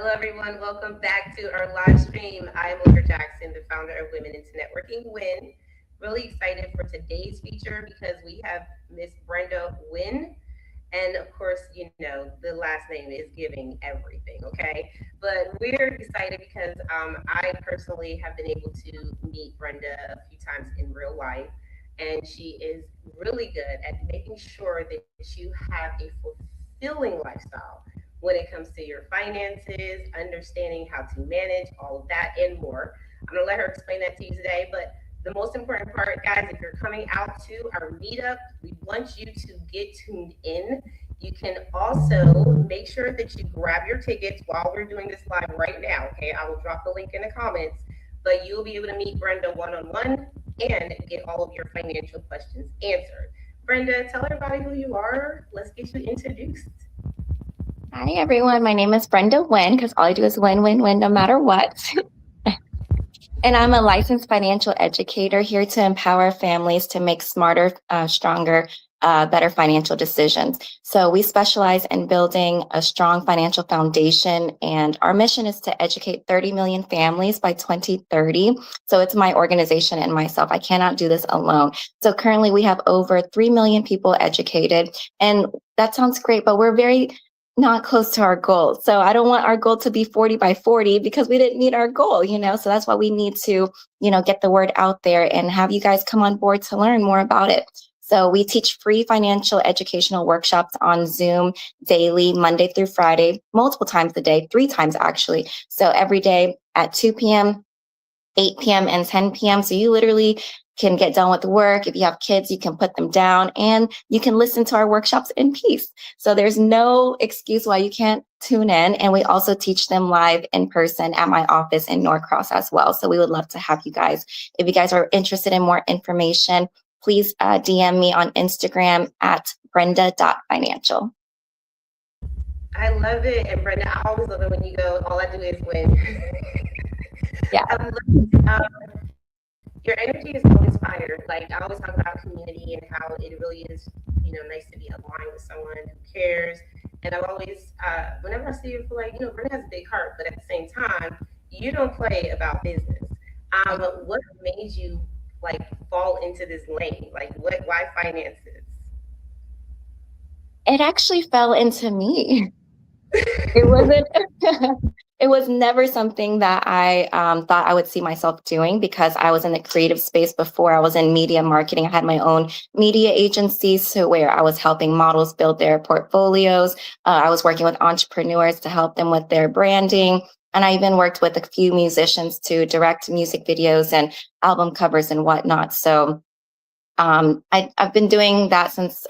Hello, everyone. Welcome back to our live stream. I am Linker Jackson, the founder of Women into Networking Nguyen. Really excited for today's feature because we have Miss Brenda Nguyen. And of course, the last name is giving everything, okay? But we're excited because I personally have been able to meet Brenda a few times in real life. And she is really good at making sure that you have a fulfilling lifestyle when it comes to your finances, understanding how to manage all of that and more. I'm gonna let her explain that to you today. But the most important part, guys, if you're coming out to our meetup, we want you to get tuned in. You can also make sure that you grab your tickets while we're doing this live right now. Okay, I will drop the link in the comments, but you'll be able to meet Brenda one on one and get all of your financial questions answered. Brenda, tell everybody who you are. Let's get you introduced. Hi, everyone. My name is Brenda Nguyen because all I do is win no matter what. And I'm a licensed financial educator here to empower families to make smarter, stronger, better financial decisions. So we specialize in building a strong financial foundation, and our mission is to educate 30 million families by 2030. So it's my organization and myself. I cannot do this alone. So currently we have over 3 million people educated, and that sounds great, but we're very not close to our goal. So I don't want our goal to be 40 by 40 because we didn't meet our goal. So that's why we need to, get the word out there and have you guys come on board to learn more about it. So we teach free financial educational workshops on Zoom daily, Monday through Friday, multiple times a day, 3 times actually. So every day at 2 p.m., 8 p.m. and 10 p.m. So you literally can get done with work. If you have kids, you can put them down and you can listen to our workshops in peace. So there's no excuse why you can't tune in. And we also teach them live in person at my office in Norcross as well. So we would love to have you guys. If you guys are interested in more information, please DM me on Instagram at brenda.financial. I love it. And Brenda, I always love it when you go, all I do is win. Yeah. Your energy is always fire. Like I always talk about community and how it really is, nice to be aligned with someone who cares. And I've always, whenever I see you, I feel like, Brenda has a big heart, but at the same time, you don't play about business. What made you like fall into this lane? Like why finances? It actually fell into me. It wasn't. It was never something that I thought I would see myself doing because I was in the creative space before. I was in media marketing. I had my own media agency, so where I was helping models build their portfolios. I was working with entrepreneurs to help them with their branding. And I even worked with a few musicians to direct music videos and album covers and whatnot. So I've been doing that since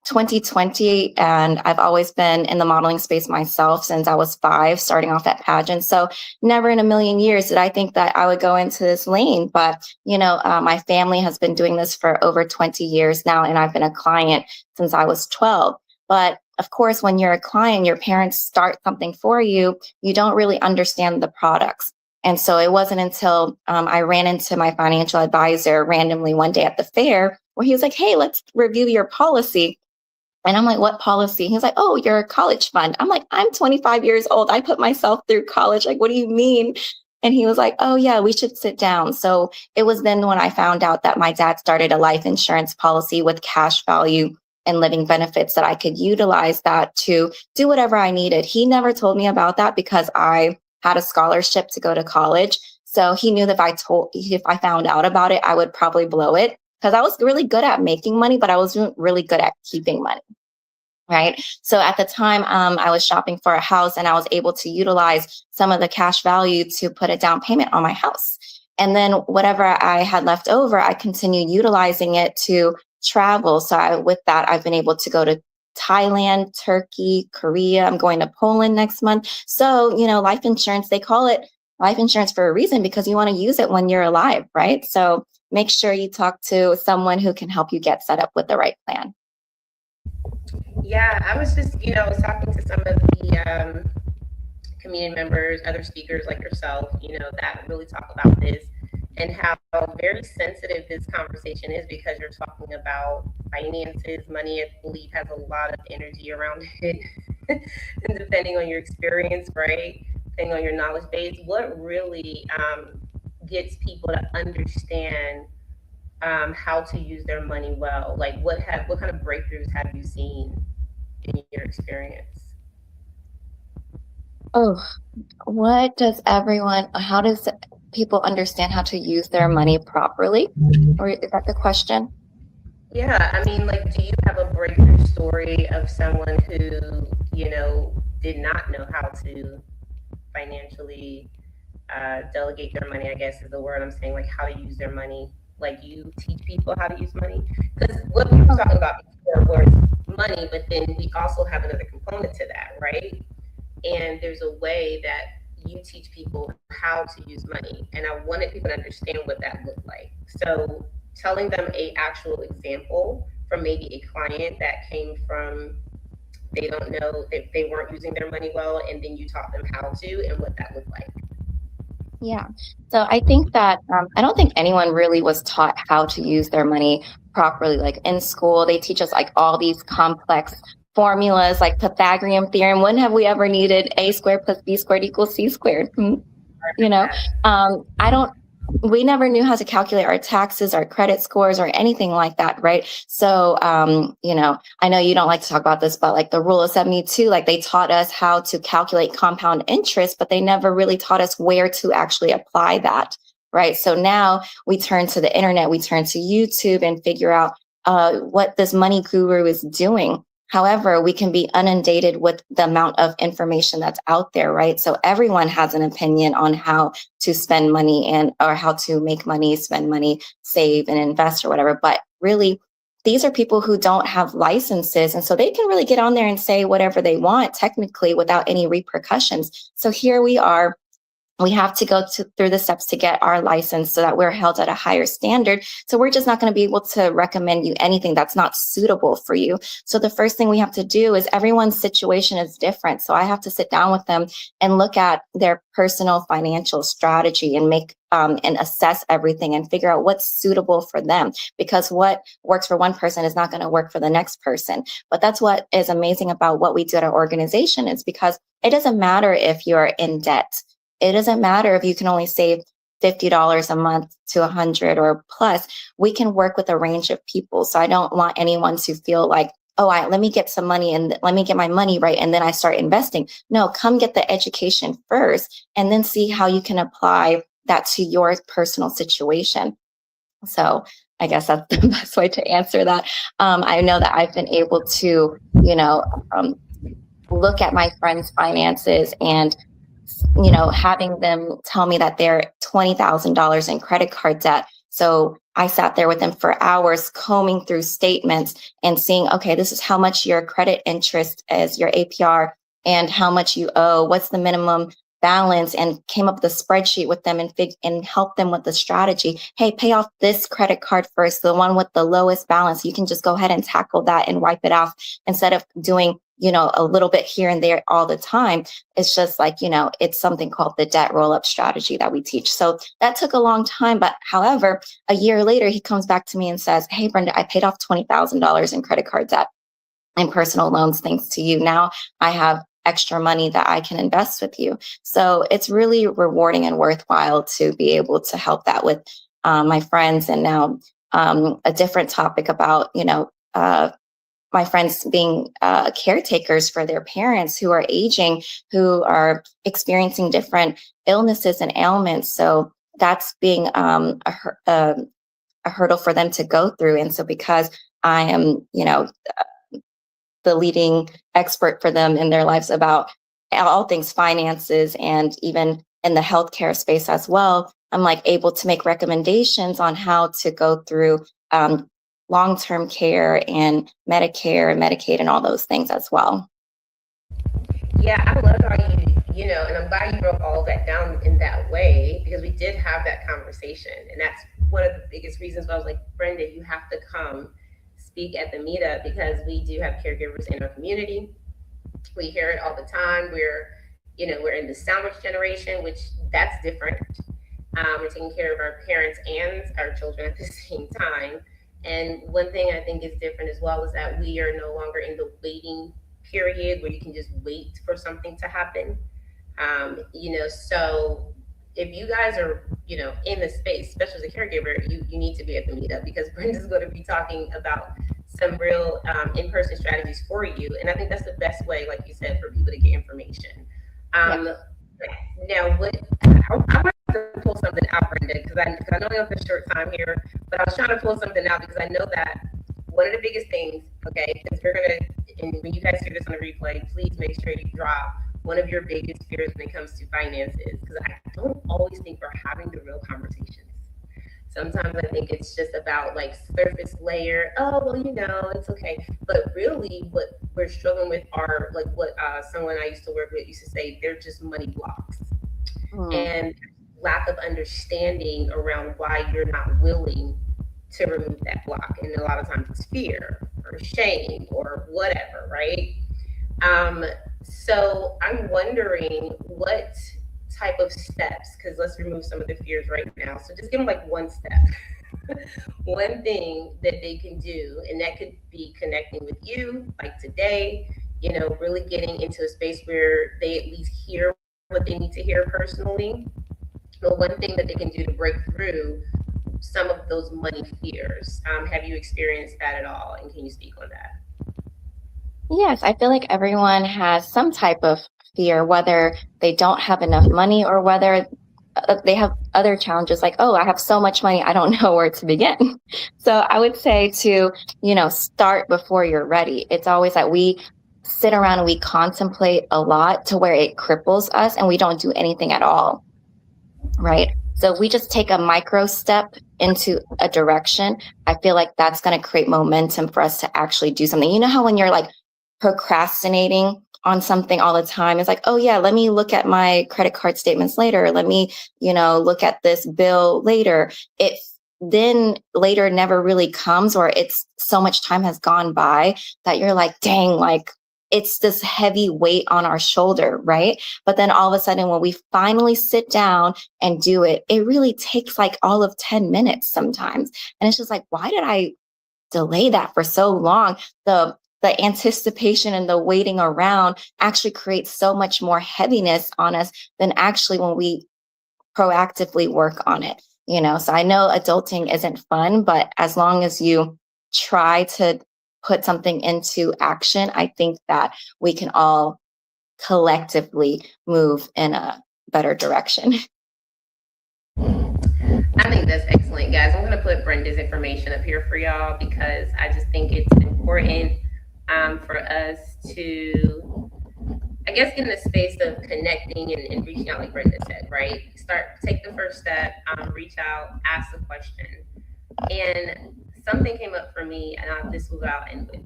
2020, and I've always been in the modeling space myself since I was 5, starting off at pageants. So never in a million years did I think that I would go into this lane. But, my family has been doing this for over 20 years now, and I've been a client since I was 12. But of course, when you're a client, your parents start something for you, you don't really understand the products. And so it wasn't until I ran into my financial advisor randomly one day at the fair where he was like, "Hey, let's review your policy." And I'm like, "What policy?" He's like, "Oh, your college fund." I'm like, "I'm 25 years old. I put myself through college. Like, what do you mean?" And he was like, "Oh, yeah, we should sit down." So it was then when I found out that my dad started a life insurance policy with cash value and living benefits that I could utilize that to do whatever I needed. He never told me about that because I had a scholarship to go to college. So he knew that if I found out about it, I would probably blow it because I was really good at making money, but I wasn't really good at keeping money. Right. So at the time, I was shopping for a house and I was able to utilize some of the cash value to put a down payment on my house. And then whatever I had left over, I continued utilizing it to travel. So with that, I've been able to go to Thailand, Turkey, Korea. I'm going to Poland next month. So, life insurance, they call it life insurance for a reason because you want to use it when you're alive. Right. So make sure you talk to someone who can help you get set up with the right plan. Yeah, I was just, I was talking to some of the community members, other speakers like yourself, that really talk about this and how very sensitive this conversation is because you're talking about finances. Money, I believe, has a lot of energy around it. and depending on your experience, right? Depending on your knowledge base, what really gets people to understand how to use their money well? Like, what kind of breakthroughs have you seen in your experience? Oh, how does people understand how to use their money properly? Or is that the question? Yeah, I mean, like, do you have a breakthrough story of someone who, did not know how to financially delegate their money? I guess is the word I'm saying, like how to use their money. Like, you teach people how to use money, because what we were Oh, talking about before was money, but then we also have another component to that, right? And there's a way that you teach people how to use money, and I wanted people to understand what that looked like. So telling them a actual example from maybe a client that came from, they don't know, they weren't using their money well, and then you taught them how to, and what that looked like. yeah. So I think that I don't think anyone really was taught how to use their money properly. Like in school, they teach us like all these complex formulas, like Pythagorean theorem. When have we ever needed a squared plus b squared equals c squared? You know, I don't, we never knew how to calculate our taxes, our credit scores, or anything like that, right? So, I know you don't like to talk about this, but like the rule of 72, like they taught us how to calculate compound interest, but they never really taught us where to actually apply that, right? So now we turn to the internet, we turn to YouTube and figure out what this money guru is doing. However, we can be inundated with the amount of information that's out there, right? So everyone has an opinion on how to spend money and or how to make money, spend money, save and invest or whatever. But really, these are people who don't have licenses. And so they can really get on there and say whatever they want technically without any repercussions. So here we are, we have to go through the steps to get our license so that we're held at a higher standard. So we're just not going to be able to recommend you anything that's not suitable for you. So the first thing we have to do is everyone's situation is different. So I have to sit down with them and look at their personal financial strategy and make and assess everything and figure out what's suitable for them, because what works for one person is not going to work for the next person. But that's what is amazing about what we do at our organization, is because it doesn't matter if you're in debt. It doesn't matter if you can only save $50 a month to 100 or plus. We can work with a range of people. So I don't want anyone to feel like, oh, let me get some money and let me get my money right, and then I start investing. No, come get the education first and then see how you can apply that to your personal situation. So I guess that's the best way to answer that. I know that I've been able to, look at my friends' finances and having them tell me that they're $20,000 in credit card debt. So I sat there with them for hours combing through statements and seeing, okay, this is how much your credit interest is, your APR, and how much you owe, what's the minimum balance, and came up with a spreadsheet with them and help them with the strategy. Hey, pay off this credit card first, the one with the lowest balance. You can just go ahead and tackle that and wipe it off instead of doing a little bit here and there all the time. It's just like, it's something called the debt roll-up strategy that we teach. So that took a long time. But however, a year later, he comes back to me and says, hey, Brenda, I paid off $20,000 in credit card debt and personal loans thanks to you. Now I have extra money that I can invest with you. So it's really rewarding and worthwhile to be able to help that with my friends. And now a different topic about, my friends being caretakers for their parents who are aging, who are experiencing different illnesses and ailments. So that's being a hurdle for them to go through. And so because I am, the leading expert for them in their lives about all things finances and even in the healthcare space as well, I'm like able to make recommendations on how to go through long-term care and Medicare and Medicaid and all those things as well. Yeah, I love how and I'm glad you broke all of that down in that way, because we did have that conversation. And that's one of the biggest reasons why I was like, Brenda, you have to come speak at the meetup, because we do have caregivers in our community. We hear it all the time. We're in the sandwich generation, which that's different. We're taking care of our parents and our children at the same time. And one thing I think is different as well is that we are no longer in the waiting period where you can just wait for something to happen. So if you guys are, in the space, especially as a caregiver, you need to be at the meetup because Brenda's going to be talking about some real in-person strategies for you. And I think that's the best way, like you said, for people to get information. Yeah. Now, I want to pull something out, Brenda, because I know we have a short time here, but I was trying to pull something out because I know that one of the biggest things, okay, because we're gonna, and when you guys hear this on the replay, please make sure you drop one of your biggest fears when it comes to finances, because I don't always think we're having the real conversations. Sometimes I think it's just about like surface layer. Oh, well, it's okay. But really, what we're struggling with are like what someone I used to work with used to say, they're just money blocks. Mm. And lack of understanding around why you're not willing to remove that block. And a lot of times it's fear or shame or whatever, right? Um, so I'm wondering what type of steps, because let's remove some of the fears right now. So just give them like one step, one thing that they can do, and that could be connecting with you, like today, really getting into a space where they at least hear what they need to hear personally. But one thing that they can do to break through some of those money fears. Have you experienced that at all? And can you speak on that? Yes, I feel like everyone has some type of fear, whether they don't have enough money or whether they have other challenges like, oh, I have so much money, I don't know where to begin. So I would say to, start before you're ready. It's always that we sit around and we contemplate a lot to where it cripples us and we don't do anything at all. Right. So if we just take a micro step into a direction, I feel like that's going to create momentum for us to actually do something. You know how when you're like procrastinating on something all the time, it's like, oh yeah, let me look at my credit card statements later. Let me, look at this bill later. It then later never really comes, or it's so much time has gone by that you're like, dang, like it's this heavy weight on our shoulder, right? But then all of a sudden, when we finally sit down and do it, it really takes like all of 10 minutes sometimes. And it's just like, why did I delay that for so long? The anticipation and the waiting around actually creates so much more heaviness on us than actually when we proactively work on it. So I know adulting isn't fun, but as long as you try to put something into action, I think that we can all collectively move in a better direction. I think that's excellent, guys. I'm going to put Brenda's information up here for y'all because I just think it's important for us to, I guess, get in the space of connecting and reaching out, like Brenda said, right? Take the first step, reach out, ask a question. And something came up for me, and this was what I'll end with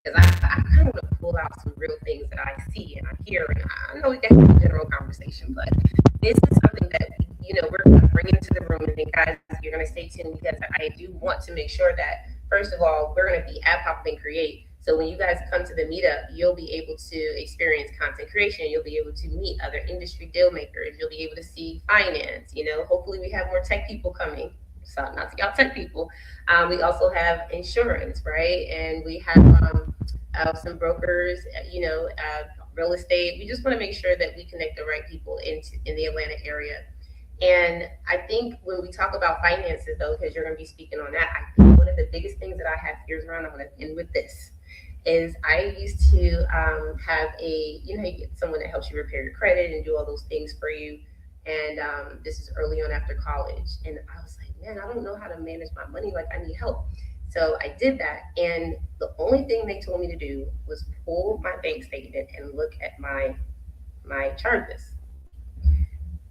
because I kind of want to pull out some real things that I see and I hear, and I know we can have a general conversation, but this is something that we're going to bring into the room. And then, guys, you're going to stay tuned because I do want to make sure that first of all, we're going to be at Pop Up and Create. So when you guys come to the meetup, you'll be able to experience content creation. You'll be able to meet other industry deal makers. You'll be able to see finance. Hopefully we have more tech people coming. So not to y'all tech people. We also have insurance, right? And we have some brokers, real estate. We just want to make sure that we connect the right people in the Atlanta area. And I think when we talk about finances, though, because you're going to be speaking on that, I think one of the biggest things that I have fears around, I'm going to end with this, is I used to have you get someone that helps you repair your credit and do all those things for you. And this is early on after college. And I was like, man, I don't know how to manage my money. Like, I need help. So I did that. And the only thing they told me to do was pull my bank statement and look at my charges.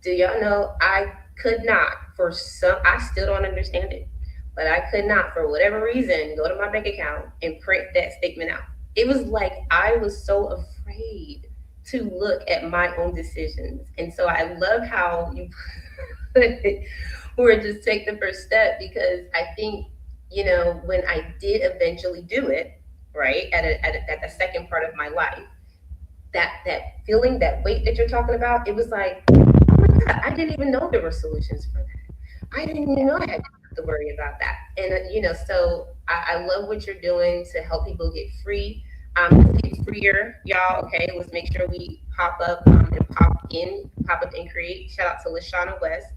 Do y'all know I could not, I still don't understand it, but I could not, for whatever reason, go to my bank account and print that statement out. It was like I was so afraid to look at my own decisions. And so I love how you put it, or just take the first step, because I think, when I did eventually do it, right, at the second part of my life, that feeling, that weight that you're talking about, it was like, God, I didn't even know there were solutions for that. I didn't even know I had to worry about that. And so I love what you're doing to help people get free. Let's get freer, y'all. Okay, let's make sure we pop up and pop up and create. Shout out to Lashana West.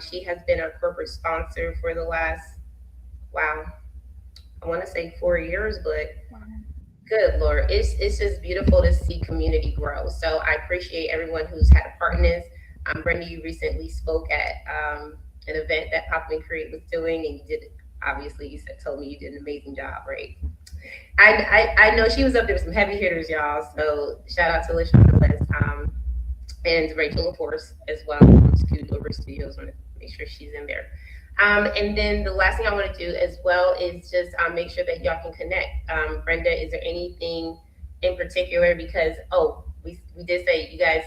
She has been our corporate sponsor for the last, wow, I want to say 4 years, but good Lord, it's just beautiful to see community grow. So I appreciate everyone who's had a part in this. Brenda, you recently spoke at an event that Pop and Create was doing, and you did, obviously you said, told me you did an amazing job, right? I know she was up there with some heavy hitters, y'all. So shout out to Lashana West, and Rachel, of course, as well. Scoot over studios. Want to make sure she's in there. And then the last thing I want to do as well is just make sure that y'all can connect. Brenda, is there anything in particular? Because, oh, we did say, you guys,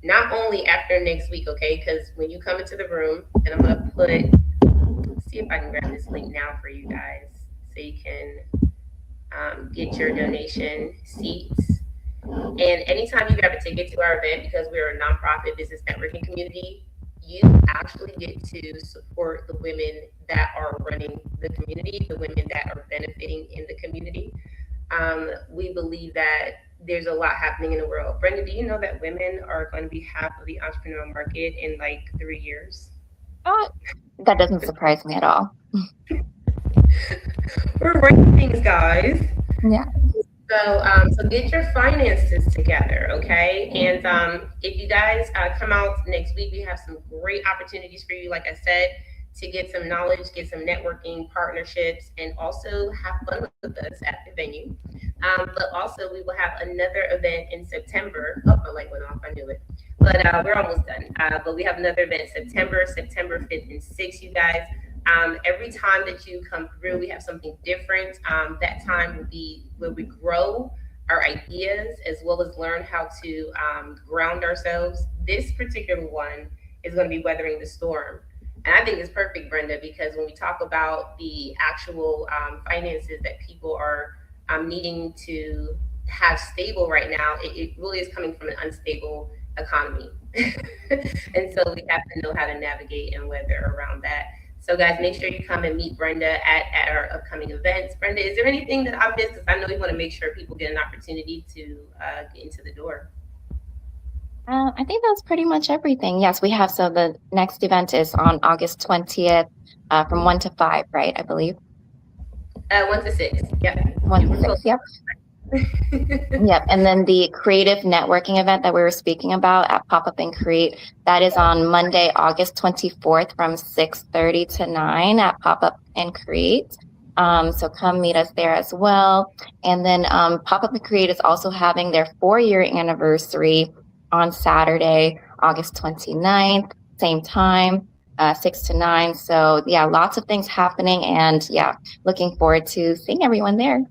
not only after next week, okay? Because when you come into the room, and I'm going to see if I can grab this link now for you guys so you can get your donation seats. And anytime you grab a ticket to our event, because we're a nonprofit business networking community, you actually get to support the women that are running the community, the women that are benefiting in the community. We believe that there's a lot happening in the world. Brenda, do you know that women are going to be half of the entrepreneurial market in like 3 years? That doesn't surprise me at all. We're running things, guys. Yeah. So get your finances together, okay? And if you guys come out next week, we have some great opportunities for you, like I said, to get some knowledge, get some networking partnerships, and also have fun with us at the venue. But also, we will have another event in September. Oh, my light went off. I knew it. But we're almost done. But we have another event in September 5th and 6th, you guys. Every time that you come through, we have something different. That time will be where we grow our ideas as well as learn how to ground ourselves. This particular one is going to be weathering the storm. And I think it's perfect, Brenda, because when we talk about the actual finances that people are needing to have stable right now, it really is coming from an unstable economy. And so we have to know how to navigate and weather around that. So, guys, make sure you come and meet Brenda at our upcoming events. Brenda, is there anything that I missed? Because I know we want to make sure people get an opportunity to get into the door. I think that's pretty much everything. Yes, we have. So the next event is on August 20th from 1 to 5, right? I believe. 1 to 6. Yeah. 1 to 6, yep. Yep. And then the creative networking event that we were speaking about at Pop Up and Create, that is on Monday, August 24th from 6:30 to 9 at Pop Up and Create. So come meet us there as well. And then Pop Up and Create is also having their 4-year anniversary on Saturday, August 29th, same time, 6 to 9. So yeah, lots of things happening, and yeah, looking forward to seeing everyone there.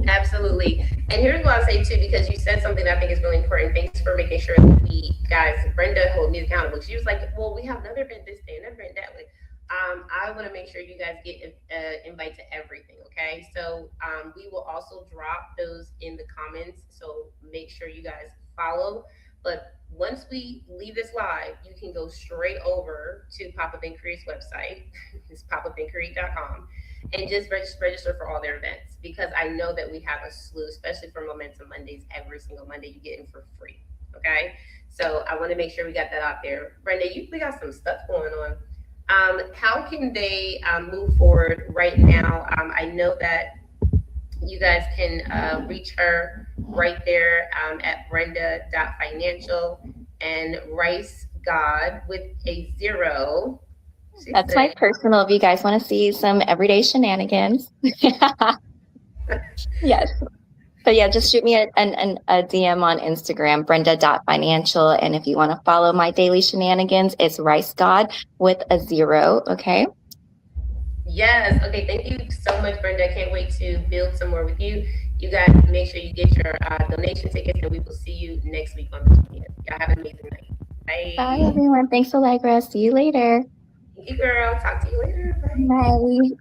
Absolutely. And here's what I'll say too, because you said something that I think is really important. Thanks for making sure that we guys, Brenda hold me accountable. She was like, well, we have another event this day, another event that way. I want to make sure you guys get invite to everything. Okay. So we will also drop those in the comments. So make sure you guys follow. But once we leave this live, you can go straight over to Pop Up and Create's website. It's popupandcreate.com, and just register for all their events, because I know that we have a slew, especially for Momentum Mondays. Every single Monday you get in for free. Okay. So I want to make sure we got that out there. Brenda, we got some stuff going on. How can they move forward right now? I know that you guys can reach her right there at brenda.financial and Rice God with a 0. That's my personal, if you guys want to see some everyday shenanigans. Yes. But yeah, just shoot me a DM on Instagram, brenda.financial. And if you want to follow my daily shenanigans, it's Rice God with a 0. Okay. Yes. Okay. Thank you so much, Brenda. I can't wait to build some more with you. You guys make sure you get your donation tickets, and we will see you next week on the 20th. Y'all have an amazing night. Bye. Bye, everyone. Thanks, Allegra. See you later. Thank you, girl. Talk to you later. Bye.